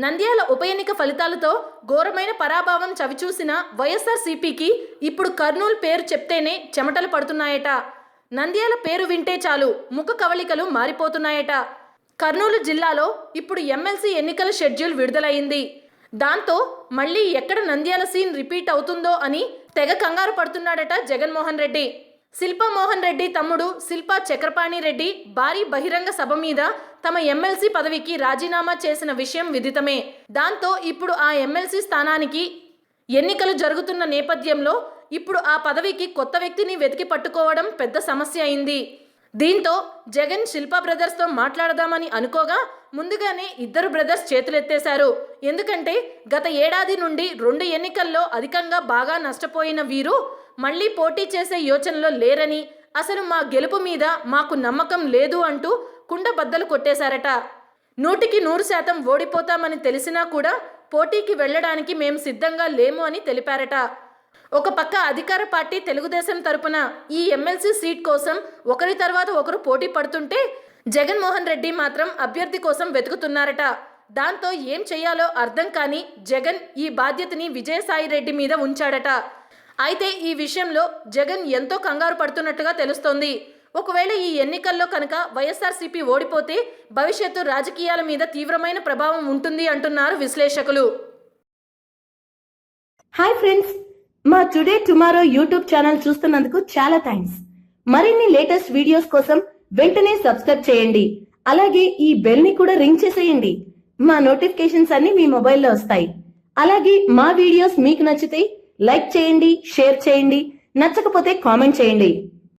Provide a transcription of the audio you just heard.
నంద్యాల ఉప ఎన్నిక ఫలితాలతో ఘోరమైన పరాభవం చవిచూసిన వైఎస్ఆర్సీపీకి ఇప్పుడు కర్నూలు పేరు చెప్తేనే చెమటలు పడుతున్నాయట. నంద్యాల పేరు వింటే చాలు ముఖ కవళికలు మారిపోతున్నాయట. కర్నూలు జిల్లాలో ఇప్పుడు ఎమ్మెల్సీ ఎన్నికల షెడ్యూల్ విడుదలైంది. దాంతో మళ్ళీ ఎక్కడ నంద్యాల సీన్ రిపీట్ అవుతుందో అని తెగ కంగారు పడుతున్నాడట జగన్మోహన్ రెడ్డి. శిల్పా మోహన్ రెడ్డి తమ్ముడు శిల్పా చక్రపాణి రెడ్డి భారీ బహిరంగ సభ మీద తమ ఎమ్మెల్సీ పదవికి రాజీనామా చేసిన విషయం విదితమే. దాంతో ఇప్పుడు ఆ ఎమ్మెల్సీ స్థానానికి ఎన్నికలు జరుగుతున్న నేపథ్యంలో ఇప్పుడు ఆ పదవికి కొత్త వ్యక్తిని వెతికి పట్టుకోవడం పెద్ద సమస్య అయింది. దీంతో జగన్ శిల్పా బ్రదర్స్తో మాట్లాడదామని అనుకోగా ముందుగానే ఇద్దరు బ్రదర్స్ చేతులెత్తేశారు. ఎందుకంటే గత ఏడాది నుండి 2 ఎన్నికల్లో అధికంగా బాగా నష్టపోయిన వీరు మళ్లీ పోటీ చేసే యోచనలో లేరని, అసలు మా గెలుపు మీద మాకు నమ్మకం లేదు అంటూ కుండ బద్దలు కొట్టేశారట. 100% ఓడిపోతామని తెలిసినా కూడా పోటీకి వెళ్లడానికి మేము సిద్ధంగా లేము అని తెలిపారట. ఒక పక్క అధికార పార్టీ తెలుగుదేశం తరపున ఈ ఎమ్మెల్సీ సీట్ కోసం ఒకరి తర్వాత ఒకరు పోటీ పడుతుంటే జగన్మోహన్ రెడ్డి మాత్రం అభ్యర్థి కోసం వెతుకుతున్నారట. దాంతో ఏం చేయాలో అర్థం కాని జగన్ ఈ బాధ్యతని విజయసాయి రెడ్డి మీద ఉంచాడట. అయితే ఈ విషయంలో జగన్ ఎంతో కంగారు పడుతున్నట్టుగా తెలుస్తోంది. ఒకవేళ ఈ ఎన్నికల్లో కనుక వైఎస్ఆర్సీపీ ఓడిపోతే భవిష్యత్తు రాజకీయాల మీద తీవ్రమైన ప్రభావం ఉంటుంది అంటున్నారు విశ్లేషకులు. హాయ్ ఫ్రెండ్స్, మా టుడే టుమారో యూట్యూబ్ ఛానల్ చూస్తున్నందుకు చాలా థ్యాంక్స్. మరిన్ని లేటెస్ట్ వీడియోస్ కోసం వెంటనే సబ్స్క్రైబ్ చేయండి. అలాగే ఈ బెల్ ని కూడా రింగ్ చేసేయండి. మా నోటిఫికేషన్స్ అన్ని మీ మొబైల్లో వస్తాయి. అలాగే మా వీడియోస్ మీకు నచ్చితే లైక్ చేయండి, షేర్ చేయండి, నచ్చకపోతే కామెంట్ చేయండి.